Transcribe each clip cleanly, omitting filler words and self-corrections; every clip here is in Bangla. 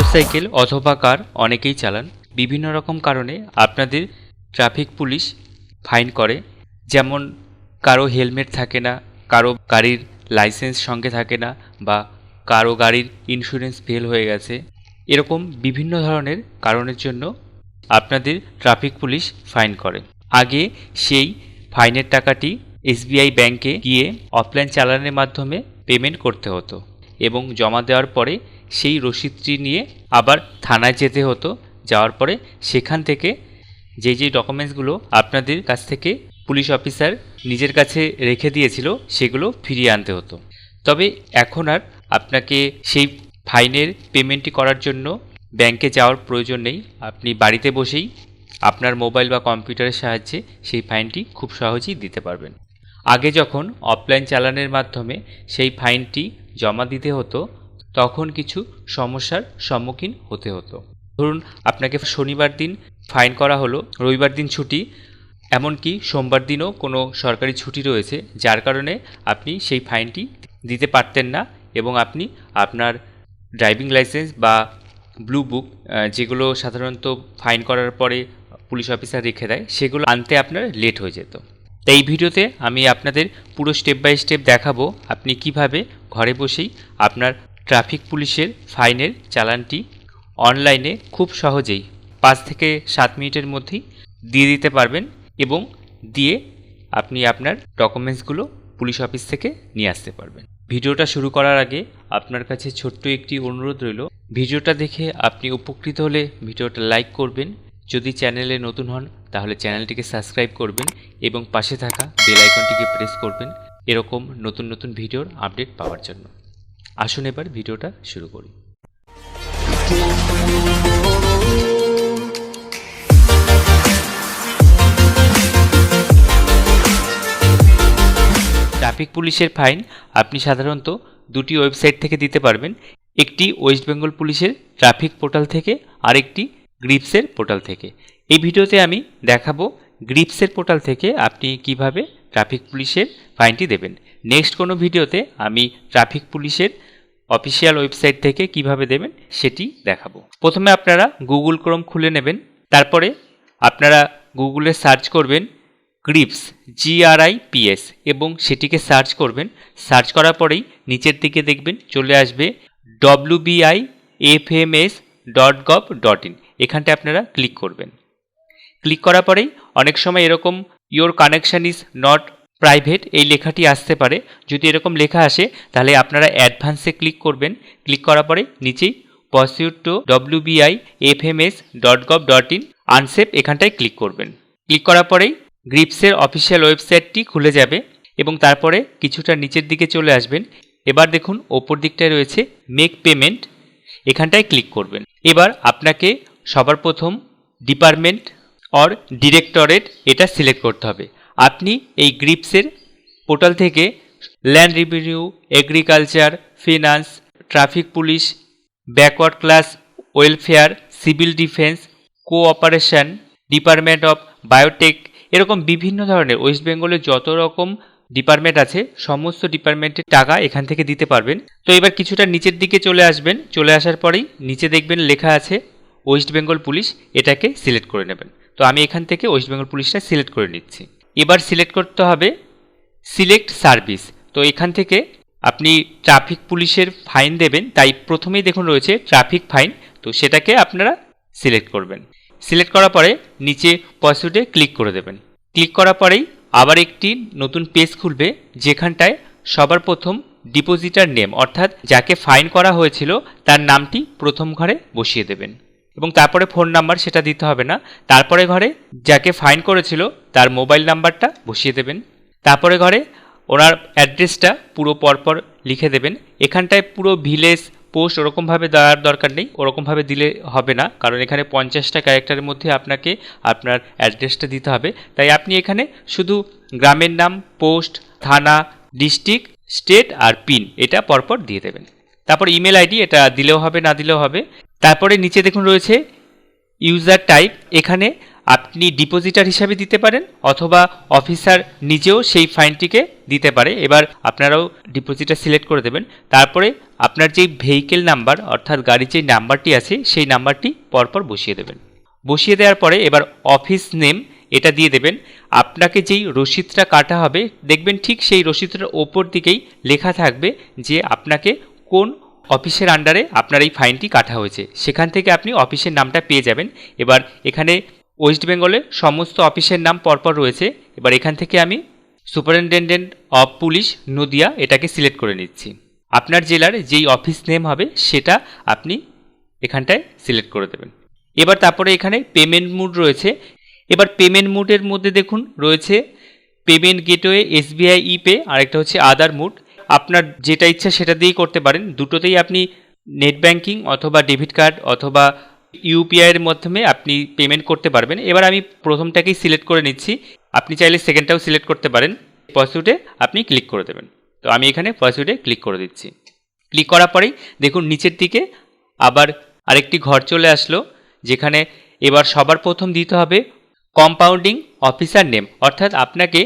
মোটরসাইকেল অথবা কার অনেকেই চালান। বিভিন্ন রকম কারণে আপনাদের ট্রাফিক পুলিশ ফাইন করে, যেমন কারো হেলমেট থাকে না, কারো গাড়ির লাইসেন্স সঙ্গে থাকে না, বা কারো গাড়ির ইন্স্যুরেন্স ফেল হয়ে গেছে। এরকম বিভিন্ন ধরনের কারণের জন্য আপনাদের ট্রাফিক পুলিশ ফাইন করে। আগে সেই ফাইনের টাকাটি এসবিআই ব্যাংকে গিয়ে অফলাইন চালানের মাধ্যমে পেমেন্ট করতে হতো এবং জমা দেওয়ার পরে সেই রসিদটি নিয়ে আবার থানায় যেতে হতো। যাওয়ার পরে সেখান থেকে যে ডকুমেন্টসগুলো আপনাদের কাছ থেকে পুলিশ অফিসার নিজের কাছে রেখে দিয়েছিল সেগুলো ফিরিয়ে আনতে হতো। তবে এখন আর আপনাকে সেই ফাইনের পেমেন্টটি করার জন্য ব্যাংকে যাওয়ার প্রয়োজন নেই। আপনি বাড়িতে বসেই আপনার মোবাইল বা কম্পিউটারের সাহায্যে সেই ফাইনটি খুব সহজেই দিতে পারবেন। আগে যখন অফলাইন চালানের মাধ্যমে সেই ফাইনটি জমা দিতে হতো তখন কিছু সমস্যার সম্মুখীন হতে হতো। ধরুন আপনাকে শনিবার দিন ফাইন করা হলো, রবিবার দিন ছুটি, এমনকি সোমবার দিনও কোনো সরকারি ছুটি রয়েছে, যার কারণে আপনি সেই ফাইনটি দিতে পারতেন না এবং আপনি আপনার ড্রাইভিং লাইসেন্স বা ব্লু বুক, যেগুলো সাধারণত ফাইন করার পরে পুলিশ অফিসার রেখে দেয়, সেগুলো আনতে আপনার লেট হয়ে যেত। তাই এই ভিডিওতে আমি আপনাদের পুরো স্টেপ বাই স্টেপ দেখাবো আপনি কিভাবে ঘরে বসেই আপনার ট্রাফিক পুলিশের ফাইনের চালানটি অনলাইনে খুব সহজেই 5 থেকে 7 মিনিটের মধ্যেই দিয়ে দিতে পারবেন এবং দিয়ে আপনি আপনার ডকুমেন্টসগুলো পুলিশ অফিস থেকে নিয়ে আসতে পারবেন। ভিডিওটা শুরু করার আগে আপনার কাছে ছোট্ট একটি অনুরোধ রইল, ভিডিওটা দেখে আপনি উপকৃত হলে ভিডিওটা লাইক করবেন, যদি চ্যানেলে নতুন হন তাহলে চ্যানেলটিকে সাবস্ক্রাইব করবেন এবং পাশে থাকা বেল আইকনটিকে প্রেস করবেন এরকম নতুন নতুন ভিডিওর আপডেট পাওয়ার জন্য। আসুন এবার ভিডিওটা শুরু করি। ট্রাফিক পুলিশের ফাইন আপনি সাধারণত দুটি ওয়েবসাইট থেকে দিতে পারবেন, একটি ওয়েস্ট বেঙ্গল পুলিশের ট্রাফিক পোর্টাল থেকে আর একটি গ্রিপসের পোর্টাল থেকে। এই ভিডিওতে আমি দেখাবো গ্রিপসের পোর্টাল থেকে আপনি কিভাবে ট্রাফিক পুলিশের ফাইনটি দেবেন। নেক্সট কোনো ভিডিওতে আমি ট্রাফিক পুলিশের অফিসিয়াল ওয়েবসাইট থেকে কিভাবে দেবেন সেটি দেখাবো। প্রথমে আপনারা গুগল ক্রোম খুলে নেবেন, তারপরে আপনারা গুগলে সার্চ করবেন গ্রিপস GRIPS এবং সেটিকে সার্চ করবেন। সার্চ করার পরেই নিচের দিকে দেখবেন চলে আসবে wbifms.gov.in, এখানটায় আপনারা ক্লিক করবেন। ক্লিক করার পরেই অনেক সময় এরকম your connection is not private এই লেখাটি আসতে পারে। যদি এরকম লেখা আসে তাহলে আপনারা অ্যাডভান্সে ক্লিক করবেন। ক্লিক করার পরে নিচেই প্রসিড টু wbifms.gov.in আনসেভ এখানটায় ক্লিক করবেন। ক্লিক করার পরেই গ্রিপসের অফিসিয়াল ওয়েবসাইটটি খুলে যাবে এবং তারপরে কিছুটা নিচের দিকে চলে আসবেন। এবার দেখুন ওপর দিকটায় রয়েছে মেক পেমেন্ট, এখানটায় ক্লিক করবেন। এবার আপনাকে সবার প্রথম ডিপার্টমেন্ট অর ডিরেক্টরেট এটা সিলেক্ট করতে হবে। আপনি এই গ্রিপসের পোর্টাল থেকে land revenue, agriculture, finance, traffic police, backward class welfare, civil defence, cooperation, department of biotech, এরকম বিভিন্ন ধরনের ওয়েস্ট বেঙ্গলের যত রকম ডিপার্টমেন্ট আছে সমস্ত ডিপার্টমেন্টের টাকা এখান থেকে দিতে পারবেন। তো এবার কিছুটা নিচের দিকে চলে আসবেন, চলে আসার পরেই নিচে দেখবেন লেখা আছে ওয়েস্ট বেঙ্গল পুলিশ, এটাকে সিলেক্ট করে নেবেন। তো আমি এখান থেকে ওয়েস্ট বেঙ্গল পুলিশটা সিলেক্ট করে নিচ্ছি। এবার সিলেক্ট করতে হবে সিলেক্ট সার্ভিস। তো এখান থেকে আপনি ট্রাফিক পুলিশের ফাইন দেবেন, তাই প্রথমেই দেখুন রয়েছে ট্রাফিক ফাইন, তো সেটাকে আপনারা সিলেক্ট করবেন। সিলেক্ট করার পরে নিচে প্রসিডে ক্লিক করে দেবেন। ক্লিক করার পরেই আবার একটি নতুন পেজ খুলবে, যেখানটায় সবার প্রথম ডিপোজিটার নেম অর্থাৎ যাকে ফাইন করা হয়েছিল তার নামটি প্রথম ঘরে বসিয়ে দেবেন এবং তারপরে ফোন নাম্বার সেটা দিতে হবে না। তারপরে ঘরে যাকে ফাইন করেছিল তার মোবাইল নাম্বারটা বসিয়ে দেবেন। তারপরে ঘরে ওনার অ্যাড্রেসটা পুরো পরপর লিখে দেবেন। এখানটায় পুরো ভিলেজ পোস্ট ওরকমভাবে দেওয়ার দরকার নেই, ওরকমভাবে দিলে হবে না, কারণ এখানে 50টা ক্যারেক্টারের মধ্যে আপনাকে আপনার অ্যাড্রেসটা দিতে হবে। তাই আপনি এখানে শুধু গ্রামের নাম, পোস্ট, থানা, ডিস্ট্রিক্ট, স্টেট আর পিন এটা পরপর দিয়ে দেবেন। তারপর ইমেল আইডি এটা দিলেও হবে, না দিলেও হবে। তারপরে নিচে দেখুন রয়েছে ইউজার টাইপ, এখানে আপনি ডিপোজিটার হিসাবে দিতে পারেন অথবা অফিসার নিজেও সেই ফাইনটিকে দিতে পারে। এবার আপনারাও ডিপোজিটার সিলেক্ট করে দেবেন। তারপরে আপনার যেই ভেহিকেল নাম্বার অর্থাৎ গাড়ির যেই নাম্বারটি আছে সেই নাম্বারটি পরপর বসিয়ে দেবেন। বসিয়ে দেওয়ার পরে এবার অফিস নেম এটা দিয়ে দেবেন। আপনাকে যেই রসিদটা কাটা হবে দেখবেন ঠিক সেই রসিদটার ওপর দিকেই লেখা থাকবে যে আপনাকে কোন অফিসের আন্ডারে আপনার এই ফাইনটি কাটা হয়েছে, সেখান থেকে আপনি অফিসের নামটা পেয়ে যাবেন। এবার এখানে ওয়েস্ট বেঙ্গলে সমস্ত অফিসের নাম পরপর রয়েছে। এবার এখান থেকে আমি সুপারিনটেনডেন্ট অফ পুলিশ নদিয়া এটাকে সিলেক্ট করে নিচ্ছি। আপনার জেলার যেই অফিস নেম হবে সেটা আপনি এখানটায় সিলেক্ট করে দেবেন। এবার তারপরে এখানে পেমেন্ট মোড রয়েছে। এবার পেমেন্ট মোডের মধ্যে দেখুন রয়েছে পেমেন্ট গেটওয়ে, এসবিআই ইপে, আর একটা হচ্ছে আদার মোড। আপনার যেটা ইচ্ছা সেটা দিয়েই করতে পারেন। দুটোতেই আপনি নেট ব্যাংকিং অথবা ডেবিট কার্ড অথবা ইউপিআইয়ের মাধ্যমে আপনি পেমেন্ট করতে পারবেন। এবার আমি প্রথমটাকেই সিলেক্ট করে নিচ্ছি। আপনি চাইলে সেকেন্ডটাও সিলেক্ট করতে পারেন। পাসওয়ার্ডে আপনি ক্লিক করে দেবেন। তো আমি এখানে পাসওয়ার্ডে ক্লিক করে দিচ্ছি। ক্লিক করার পরেই দেখুন নিচের দিকে আবার আরেকটি ঘর চলে আসলো, যেখানে এবার সবার প্রথম দিতে হবে কম্পাউন্ডিং অফিসার নেম, অর্থাৎ আপনাকে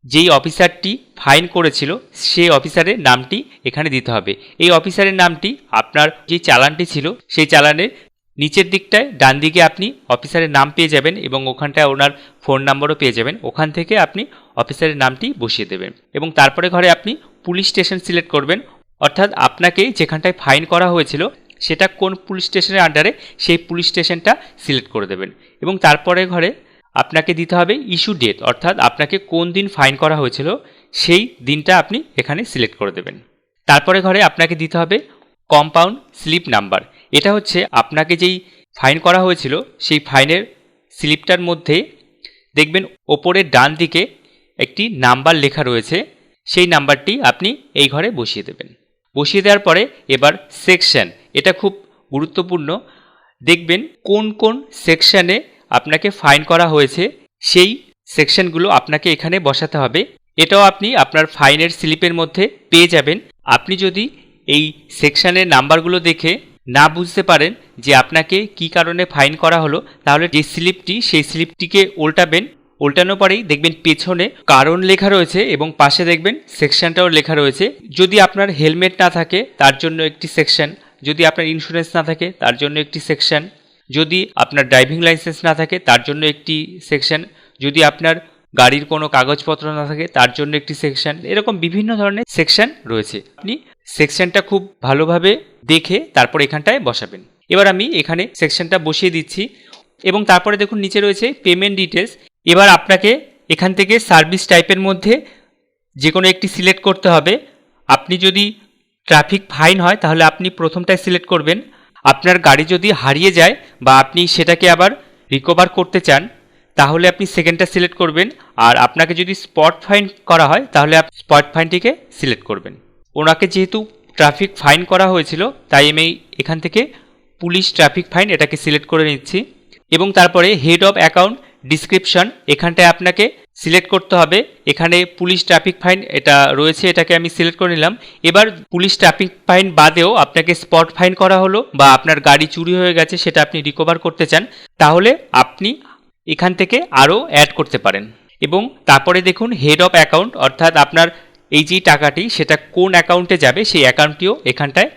যেই অফিসারটি ফাইন করেছিল সেই অফিসারের নামটি এখানে দিতে হবে। এই অফিসারের নামটি আপনার যে চালানটি ছিল সেই চালানের নিচের দিকটায় ডান দিকে আপনি অফিসারের নাম পেয়ে যাবেন এবং ওখানটায় ওনার ফোন নাম্বারও পেয়ে যাবেন। ওখান থেকে আপনি অফিসারের নামটি বসিয়ে দেবেন এবং তারপরে ঘরে আপনি পুলিশ স্টেশন সিলেক্ট করবেন, অর্থাৎ আপনাকে যেখানটায় ফাইন করা হয়েছিল সেটা কোন পুলিশ স্টেশনের আন্ডারে সেই পুলিশ স্টেশনটা সিলেক্ট করে দেবেন এবং তারপরে ঘরে আপনাকে দিতে হবে ইস্যু ডেট, অর্থাৎ আপনাকে কোন দিন ফাইন করা হয়েছিল সেই দিনটা আপনি এখানে সিলেক্ট করে দেবেন। তারপরে ঘরে আপনাকে দিতে হবে কম্পাউন্ড স্লিপ নাম্বার। এটা হচ্ছে আপনাকে যেই ফাইন করা হয়েছিল সেই ফাইনের স্লিপটার মধ্যে দেখবেন ওপরের ডান দিকে একটি নাম্বার লেখা রয়েছে, সেই নাম্বারটি আপনি এই ঘরে বসিয়ে দেবেন। বসিয়ে দেওয়ার পরে এবার সেকশন, এটা খুব গুরুত্বপূর্ণ। দেখবেন কোন কোন সেকশনে আপনাকে ফাইন করা হয়েছে সেই সেকশনগুলো আপনাকে এখানে বসাতে হবে। এটাও আপনি আপনার ফাইনের স্লিপের মধ্যে পেয়ে যাবেন। আপনি যদি এই সেকশনের নাম্বারগুলো দেখে না বুঝতে পারেন যে আপনাকে কি কারণে ফাইন করা হলো, তাহলে যে স্লিপটি সেই স্লিপটিকে উল্টাবেন। উল্টানোর পরেই দেখবেন পেছনে কারণ লেখা রয়েছে এবং পাশে দেখবেন সেকশনটাও লেখা রয়েছে। যদি আপনার হেলমেট না থাকে তার জন্য একটি সেকশন, যদি আপনার ইন্স্যুরেন্স না থাকে তার জন্য একটি সেকশন, যদি আপনার ড্রাইভিং লাইসেন্স না থাকে তার জন্য একটি সেকশন, যদি আপনার গাড়ির কোনো কাগজপত্র না থাকে তার জন্য একটি সেকশন, এরকম বিভিন্ন ধরনের সেকশন রয়েছে। আপনি সেকশনটা খুব ভালোভাবে দেখে তারপর এখানটায় বসাবেন। এবার আমি এখানে সেকশনটা বসিয়ে দিচ্ছি এবং তারপরে দেখুন নিচে রয়েছে পেমেন্ট ডিটেলস। এবার আপনাকে এখান থেকে সার্ভিস টাইপের মধ্যে যে কোনো একটি সিলেক্ট করতে হবে। আপনি যদি ট্রাফিক ফাইন হয় তাহলে আপনি প্রথমটাই সিলেক্ট করবেন। আপনার গাড়ি যদি হারিয়ে যায় বা আপনি সেটাকে আবার রিকভার করতে চান তাহলে আপনি সেকেন্ডটা সিলেক্ট করবেন। আর আপনাকে যদি স্পট ফাইন করা হয় তাহলে আপনি স্পট ফাইনটিকে সিলেক্ট করবেন। ওনাকে যেহেতু ট্রাফিক ফাইন করা হয়েছিল তাই আমি এখান থেকে পুলিশ ট্রাফিক ফাইন এটাকে সিলেক্ট করে নিচ্ছি এবং তারপরে হেড অফ অ্যাকাউন্ট ডিসক্রিপশন এখানটায় আপনাকে সিলেক্ট করতে হবে। এখানে পুলিশ ট্রাফিক ফাইন এটা রয়েছে, এটাকে আমি সিলেক্ট করে নিলাম। এবার পুলিশ ট্রাফিক ফাইন বাদেও আপনাকে স্পট ফাইন করা হলো বা আপনার গাড়ি চুরি হয়ে গেছে সেটা আপনি রিকভার করতে চান তাহলে আপনি এখান থেকে আরও অ্যাড করতে পারেন। এবং তারপরে দেখুন হেড অফ অ্যাকাউন্ট, অর্থাৎ আপনার এই যে টাকাটি সেটা কোন অ্যাকাউন্টে যাবে সেই অ্যাকাউন্টটিও এখানটায়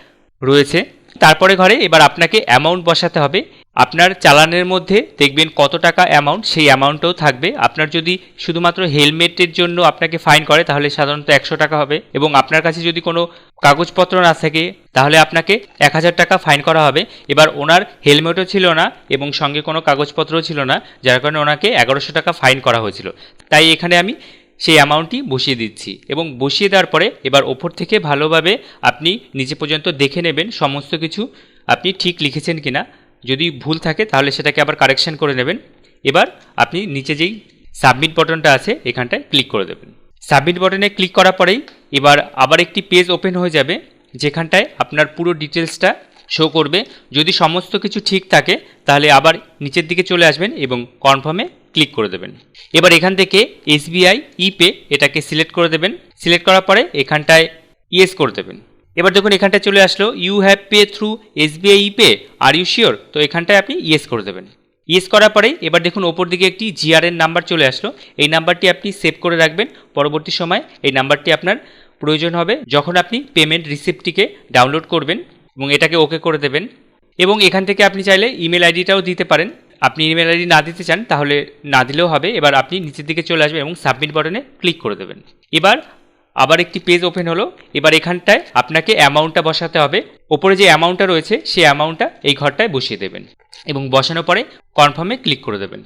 রয়েছে। তারপরে ঘরে এবার আপনাকে অ্যামাউন্ট বসাতে হবে। আপনার চালানের মধ্যে দেখবেন কত টাকা অ্যামাউন্ট সেই অ্যামাউন্টও থাকবে। আপনার যদি শুধুমাত্র হেলমেটের জন্য আপনাকে ফাইন করে তাহলে সাধারণত 100 টাকা হবে এবং আপনার কাছে যদি কোনো কাগজপত্র না থাকে তাহলে আপনাকে 1000 টাকা ফাইন করা হবে। এবার ওনার হেলমেটও ছিল না এবং সঙ্গে কোনো কাগজপত্রও ছিল না, যার কারণে ওনাকে 1100 টাকা ফাইন করা হয়েছিল। তাই এখানে আমি সেই অ্যামাউন্টটি বসিয়ে দিচ্ছি এবং বসিয়ে দেওয়ার পরে এবার ওপর থেকে ভালোভাবে আপনি নিচে পর্যন্ত দেখে নেবেন সমস্ত কিছু আপনি ঠিক লিখেছেন কিনা। যদি ভুল থাকে তাহলে সেটাকে আবার কারেকশন করে নেবেন। এবার আপনি নিচে যেই সাবমিট বাটনটা আছে এখানটায় ক্লিক করে দেবেন। সাবমিট বাটনে ক্লিক করার পরেই এবার আবার একটি পেজ ওপেন হয়ে যাবে যেখানটায় আপনার পুরো ডিটেলসটা শো করবে। যদি সমস্ত কিছু ঠিক থাকে তাহলে আবার নিচের দিকে চলে আসবেন এবং কনফার্মে ক্লিক করে দেবেন। এবার এখান থেকে এসবিআই ইপে এটাকে সিলেক্ট করে দেবেন। সিলেক্ট করার পরে এখানটায় ইয়েস করে দেবেন। এবার দেখুন এখানটায় চলে আসলো you have pay through SBI ePay, are you sure? তো এখানটায় আপনি ইয়েস করে দেবেন। ইয়েস করার পরেই এবার দেখুন ওপর দিকে একটি জিআরএন নাম্বার চলে আসলো। এই নাম্বারটি আপনি সেভ করে রাখবেন। পরবর্তী সময় এই নাম্বারটি আপনার প্রয়োজন হবে যখন আপনি পেমেন্ট রিসিপ্টটিকে ডাউনলোড করবেন এবং এটাকে ওকে করে দেবেন। এবং এখান থেকে আপনি চাইলে ইমেল আইডিটাও দিতে পারেন। আপনি ইমেল আইডি না দিতে চান তাহলে না দিলেও হবে। এবার আপনি নিচের দিকে চলে আসবেন এবং সাবমিট বাটনে ক্লিক করে দেবেন। এবার আবার একটি পেজ ওপেন হলো। এবার এখানটায় আপনাকে অ্যামাউন্টটা বসাতে হবে। ওপরে যে অ্যামাউন্টটা রয়েছে সেই অ্যামাউন্টটা এই ঘরটায় বসিয়ে দেবেন এবং বসানোর পরে কনফার্মে ক্লিক করে দেবেন।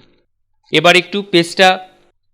এবার একটু পেজটা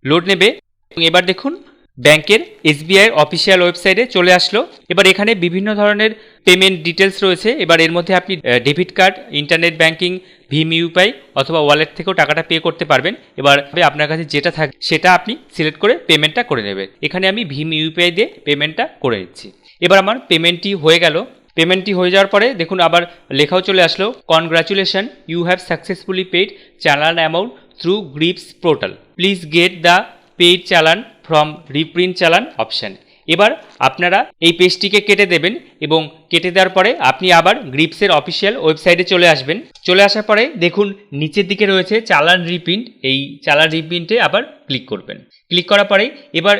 লোড নেবে এবং এবার দেখুন ব্যাংকের এসবিআইয়ের অফিসিয়াল ওয়েবসাইটে চলে আসলো। এবার এখানে বিভিন্ন ধরনের পেমেন্ট ডিটেলস রয়েছে। এবার এর মধ্যে আপনি ডেবিট কার্ড, ইন্টারনেট ব্যাংকিং, ভীম ইউপিআই অথবা ওয়ালেট থেকেও টাকাটা পে করতে পারবেন। এবার আপনার কাছে যেটা থাকে সেটা আপনি সিলেক্ট করে পেমেন্টটা করে নেবেন। এখানে আমি ভীম ইউপিআই দিয়ে পেমেন্টটা করে নিচ্ছি। এবার আমার পেমেন্টটি হয়ে গেল। পেমেন্টটি হয়ে যাওয়ার পরে দেখুন আবার লেখাও চলে আসলো, congratulation, you have successfully paid challan amount through GRIPS portal, please get the paid challan from reprint challan option. এবার আপনারা এই পেজটিকে কেটে দেবেন এবং কেটে দেওয়ার পরে আপনি আবার গ্রিপসের অফিসিয়াল ওয়েবসাইটে চলে আসবেন। চলে আসার পরে দেখুন নিচের দিকে রয়েছে চালান রিপ্রিন্ট। এই চালান রিপ্রিন্টে আবার ক্লিক করবেন। ক্লিক করার পরে এবার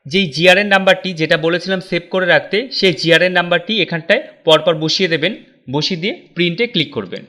যেই জিআরএন নাম্বারটি যেটা বলেছিলাম সেভ করে রাখতে, সেই জিআরএন নাম্বারটি এখানটায় পরপর বসিয়ে দেবেন। বসিয়ে দিয়ে প্রিন্টে ক্লিক করবেন।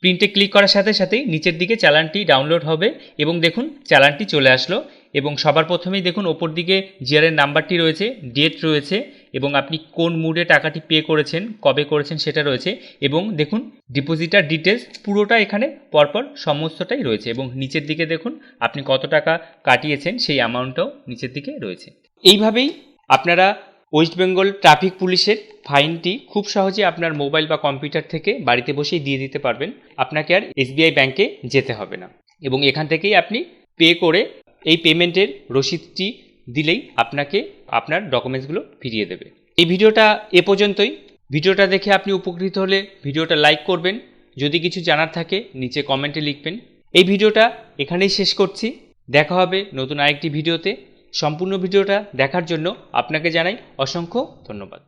প্রিন্টে ক্লিক করার সাথে সাথেই নিচের দিকে চালানটি ডাউনলোড হবে এবং দেখুন চালানটি চলে আসলো। এবং সবার প্রথমেই দেখুন ওপর দিকে জিআরএন নাম্বারটি রয়েছে, ডেট রয়েছে এবং আপনি কোন মুডে টাকাটি পে করেছেন, কবে করেছেন সেটা রয়েছে এবং দেখুন ডিপোজিটার ডিটেলস পুরোটা এখানে পরপর সমস্তটাই রয়েছে এবং নিচের দিকে দেখুন আপনি কত টাকা কাটিয়েছেন সেই অ্যামাউন্টটাও নিচের দিকে রয়েছে। এইভাবেই আপনারা ওয়েস্ট বেঙ্গল ট্রাফিক পুলিশের ফাইনটি খুব সহজে আপনার মোবাইল বা কম্পিউটার থেকে বাড়িতে বসেই দিয়ে দিতে পারবেন। আপনাকে আর এসবিআই ব্যাংকে যেতে হবে না এবং এখান থেকেই আপনি পে করে এই পেমেন্টের রসিদটি দিলেই আপনাকে আপনার ডকুমেন্টসগুলো ফিরিয়ে দেবে। এই ভিডিওটা এ পর্যন্তই। ভিডিওটা দেখে আপনি উপকৃত হলে ভিডিওটা লাইক করবেন। যদি কিছু জানার থাকে নিচে কমেন্টে লিখবেন। এই ভিডিওটা এখানেই শেষ করছি। দেখা হবে নতুন আরেকটি ভিডিওতে। সম্পূর্ণ ভিডিওটা দেখার জন্য আপনাকে জানাই অসংখ্য ধন্যবাদ।